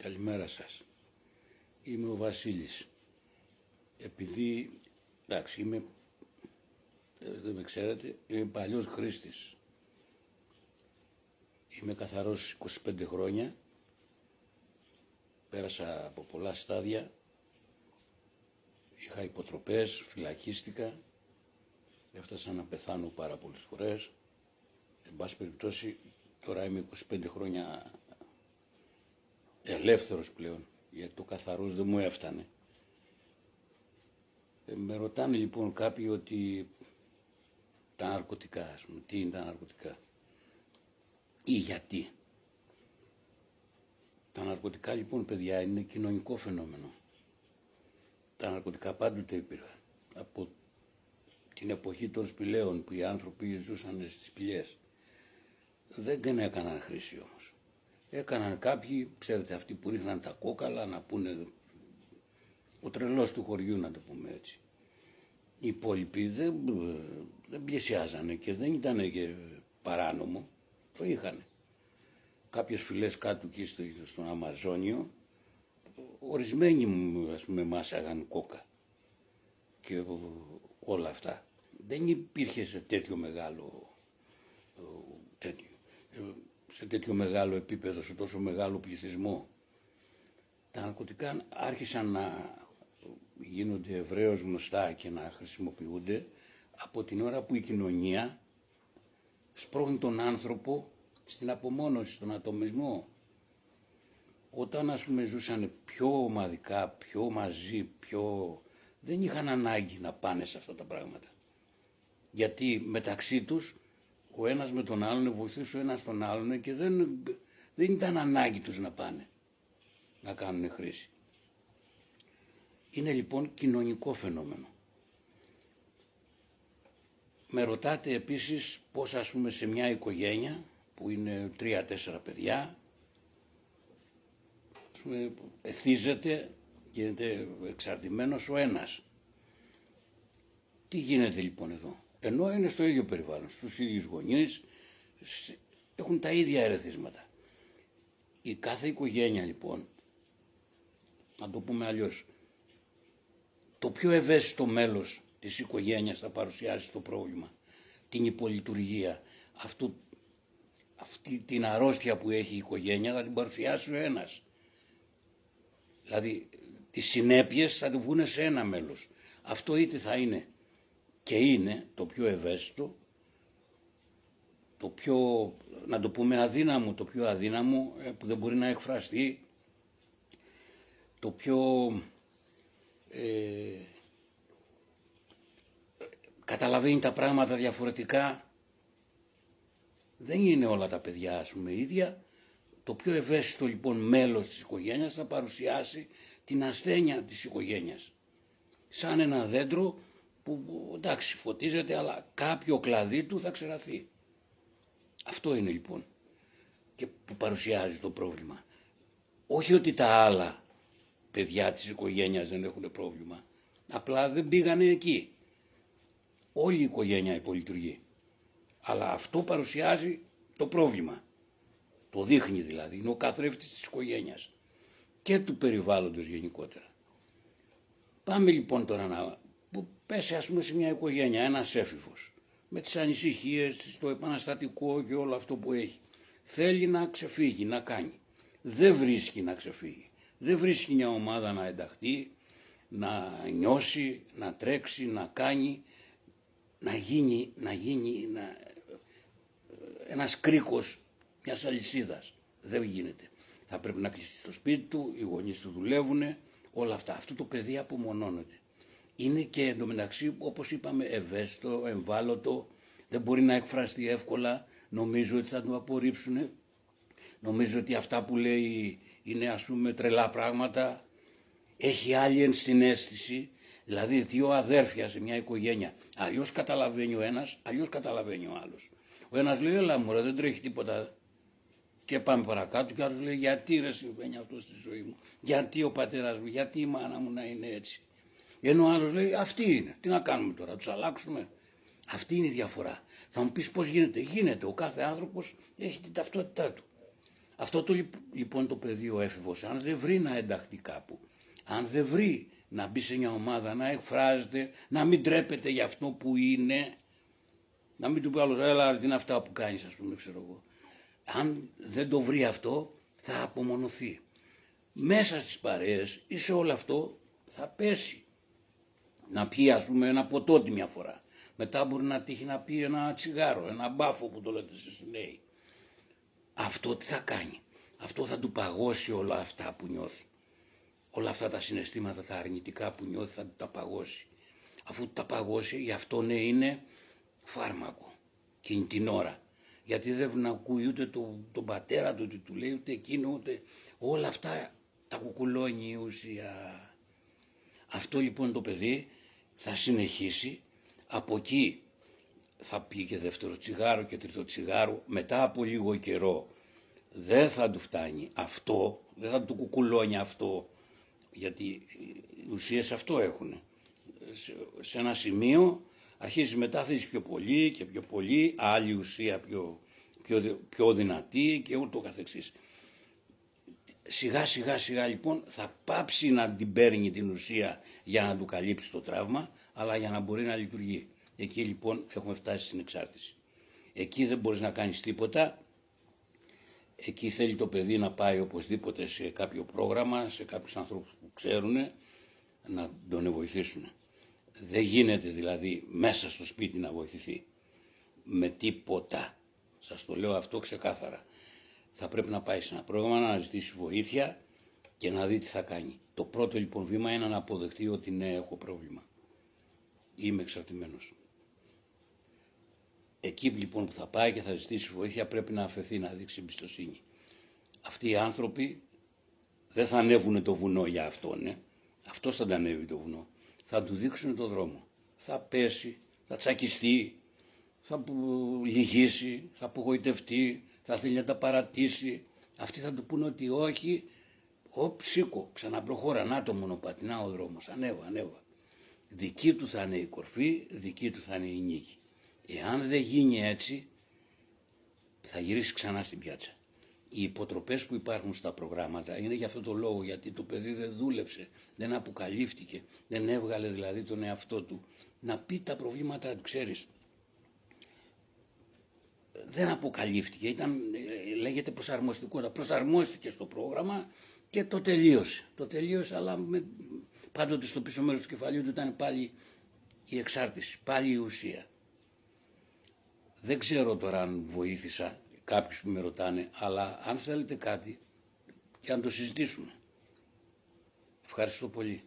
Καλημέρα σας. Είμαι ο Βασίλης. Επειδή, εντάξει, δεν με ξέρετε, είμαι παλιός χρήστης. Είμαι καθαρός 25 χρόνια. Πέρασα από πολλά στάδια. Είχα υποτροπές, φυλακίστηκα. Έφτασα να πεθάνω πάρα πολλές φορές. Εν πάση περιπτώσει, τώρα είμαι 25 χρόνια ελεύθερος πλέον, γιατί το καθαρός δεν μου έφτανε. Με ρωτάνε λοιπόν κάποιοι ότι τα ναρκωτικά, ας πούμε, τι είναι τα ναρκωτικά ή γιατί. Τα ναρκωτικά λοιπόν, παιδιά, είναι κοινωνικό φαινόμενο. Τα ναρκωτικά πάντοτε υπήρχαν. Από την εποχή των σπηλαίων που οι άνθρωποι ζούσαν στις σπηλιές. Δεν έκαναν χρήση όμως. Έκαναν κάποιοι, ξέρετε, αυτοί που ρίχναν τα κόκαλα, να πούνε ο τρελός του χωριού, να το πούμε έτσι. Οι υπόλοιποι δεν πλησιάζανε και δεν ήταν και παράνομο, το είχαν. Κάποιες φυλές κάτω εκεί στον Αμαζόνιο, ορισμένοι, ας πούμε, μάσαγαν κόκα και όλα αυτά. Δεν υπήρχε σε τέτοιο μεγάλο επίπεδο, σε τόσο μεγάλο πληθυσμό. Τα ναρκωτικά άρχισαν να γίνονται ευρέως γνωστά και να χρησιμοποιούνται από την ώρα που η κοινωνία σπρώχνει τον άνθρωπο στην απομόνωση, στον ατομισμό. Όταν, ας πούμε, ζούσαν πιο ομαδικά, πιο μαζί, δεν είχαν ανάγκη να πάνε σε αυτά τα πράγματα. Γιατί μεταξύ τους ο ένας με τον άλλον βοηθούσε ο ένας τον άλλον και δεν ήταν ανάγκη τους να πάνε να κάνουν χρήση. Είναι λοιπόν κοινωνικό φαινόμενο. Με ρωτάτε επίσης πώς, ας πούμε, σε μια οικογένεια που είναι 3-4 παιδιά, ας πούμε, εθίζεται, γίνεται εξαρτημένος ο ένας. Τι γίνεται λοιπόν εδώ? Ενώ είναι στο ίδιο περιβάλλον, στους ίδιους γονείς, έχουν τα ίδια ερεθίσματα. Η κάθε οικογένεια λοιπόν, να το πούμε αλλιώς, το πιο ευαίσθητο μέλος της οικογένειας θα παρουσιάσει το πρόβλημα, την υπολειτουργία, αυτή την αρρώστια που έχει η οικογένεια θα την παρουσιάσει ο ένας. Δηλαδή τις συνέπειες θα του βγουν σε ένα μέλος. Αυτό είτε θα είναι και είναι το πιο ευαίσθητο, το πιο, να το πούμε, αδύναμο, το πιο αδύναμο που δεν μπορεί να εκφραστεί, το πιο καταλαβαίνει τα πράγματα διαφορετικά. Δεν είναι όλα τα παιδιά, ας πούμε, ίδια. Το πιο ευαίσθητο λοιπόν μέλος της οικογένειας θα παρουσιάσει την ασθένεια της οικογένειας. Σαν ένα δέντρο που, εντάξει, φωτίζεται, αλλά κάποιο κλαδί του θα ξεραθεί. Αυτό είναι λοιπόν και που παρουσιάζει το πρόβλημα. Όχι ότι τα άλλα παιδιά της οικογένειας δεν έχουν πρόβλημα. Απλά δεν πήγανε εκεί. Όλη η οικογένεια υπολειτουργεί. Αλλά αυτό παρουσιάζει το πρόβλημα. Το δείχνει δηλαδή. Είναι ο καθρέφτης της οικογένειας και του περιβάλλοντος γενικότερα. Πάμε λοιπόν τώρα να πέσει, ας πούμε, σε μια οικογένεια ένας έφηβος με τις ανησυχίες, το επαναστατικό και όλο αυτό που έχει. Θέλει να ξεφύγει, να κάνει. Δεν βρίσκει να ξεφύγει. Δεν βρίσκει μια ομάδα να ενταχθεί, να νιώσει, να τρέξει, να κάνει, να γίνει ένας κρίκος μιας αλυσίδας. Δεν γίνεται. Θα πρέπει να κλείσει στο σπίτι του, οι γονείς του δουλεύουν, όλα αυτά. Αυτό το παιδί απομονώνεται. Είναι και εντωμεταξύ, όπως είπαμε, ευαίσθητο, εμβάλωτο, δεν μπορεί να εκφραστεί εύκολα, νομίζω ότι θα το απορρίψουν, νομίζω ότι αυτά που λέει είναι, ας πούμε, τρελά πράγματα, έχει άλλη ενσυναίσθηση, δηλαδή δύο αδέρφια σε μια οικογένεια, αλλιώς καταλαβαίνει ο ένας, αλλιώς καταλαβαίνει ο άλλος. Ο ένας λέει, έλα μωρέ, δεν τρέχει τίποτα και πάμε παρακάτω, και ο άλλος λέει, γιατί ρε συμβαίνει αυτό στη ζωή μου, γιατί ο πατέρας μου, γιατί η μάνα μου να είναι έτσι. Ενώ ο άλλος λέει, αυτή είναι, τι να κάνουμε τώρα, τους αλλάξουμε. Αυτή είναι η διαφορά. Θα μου πεις πώς γίνεται? Γίνεται, ο κάθε άνθρωπος έχει την ταυτότητά του. Αυτό το λοιπόν το παιδί ο έφηβος, αν δεν βρει να ενταχθεί κάπου, αν δεν βρει να μπει σε μια ομάδα, να εκφράζεται, να μην τρέπεται για αυτό που είναι, να μην του πει άλλος, έλα τι είναι αυτά που κάνεις, ας πούμε, ξέρω εγώ. Αν δεν το βρει αυτό, θα απομονωθεί. Μέσα στις παρέες ή σε όλο αυτό θα πέσει. Να πιει, ας πούμε, ένα ποτό τη μια φορά. Μετά μπορεί να τύχει να πει ένα τσιγάρο, ένα μπάφο που το λέτε εσείς νέοι. Αυτό τι θα κάνει? Αυτό θα του παγώσει όλα αυτά που νιώθει. Όλα αυτά τα συναισθήματα, τα αρνητικά που νιώθει θα του τα παγώσει. Αφού τα παγώσει, γι' αυτό ναι είναι φάρμακο εκείνη την ώρα. Γιατί δεν ακούει ούτε τον πατέρα του, του λέει, ούτε εκείνο, ούτε όλα αυτά τα κουκουλώνει η ουσία. Αυτό λοιπόν το παιδί θα συνεχίσει, από εκεί θα πει και δεύτερο τσιγάρο και τρίτο τσιγάρο, μετά από λίγο καιρό δεν θα του φτάνει αυτό, δεν θα του κουκουλώνει αυτό, γιατί οι ουσίες αυτό έχουν. Σε ένα σημείο αρχίζει μετά θέλεις πιο πολύ και πιο πολύ, άλλη ουσία πιο δυνατή και ούτω καθεξής. Σιγά σιγά λοιπόν θα πάψει να την παίρνει την ουσία για να του καλύψει το τραύμα, αλλά για να μπορεί να λειτουργεί. Εκεί λοιπόν έχουμε φτάσει στην εξάρτηση. Εκεί δεν μπορείς να κάνεις τίποτα. Εκεί θέλει το παιδί να πάει οπωσδήποτε σε κάποιο πρόγραμμα, σε κάποιους ανθρώπους που ξέρουν να τον βοηθήσουν. Δεν γίνεται δηλαδή μέσα στο σπίτι να βοηθηθεί με τίποτα. Σας το λέω αυτό ξεκάθαρα. Θα πρέπει να πάει σε ένα πρόγραμμα, να αναζητήσει βοήθεια και να δει τι θα κάνει. Το πρώτο λοιπόν βήμα είναι να αποδεχτεί ότι ναι, έχω πρόβλημα. Είμαι εξαρτημένος. Εκεί λοιπόν που θα πάει και θα ζητήσει βοήθεια πρέπει να αφαιθεί, να δείξει εμπιστοσύνη. Αυτοί οι άνθρωποι δεν θα ανέβουν το βουνό για αυτόν. Αυτός θα ανέβει το βουνό. Θα του δείξουν το δρόμο. Θα πέσει, θα τσακιστεί, θα λυγίσει, θα απογοητευτεί, θα θέλει να τα παρατήσει. Αυτοί θα του πούνε ότι όχι, σήκω, ξαναπροχώρα, να το μονοπάτι, να ο δρόμος, ανέβα. Δική του θα είναι η κορφή, δική του θα είναι η νίκη. Εάν δεν γίνει έτσι, θα γυρίσει ξανά στην πιάτσα. Οι υποτροπές που υπάρχουν στα προγράμματα είναι για αυτό το λόγο, γιατί το παιδί δεν δούλεψε, δεν αποκαλύφθηκε, δεν έβγαλε δηλαδή τον εαυτό του να πει τα προβλήματά του, ξέρεις. Δεν αποκαλύφθηκε, λέγεται προσαρμοστικότητα. Προσαρμόστηκε στο πρόγραμμα και το τελείωσε. Το τελείωσε, αλλά πάντοτε στο πίσω μέρος του κεφαλιού του ήταν πάλι η εξάρτηση, πάλι η ουσία. Δεν ξέρω τώρα αν βοήθησα κάποιους που με ρωτάνε, αλλά αν θέλετε κάτι και αν το συζητήσουμε. Ευχαριστώ πολύ.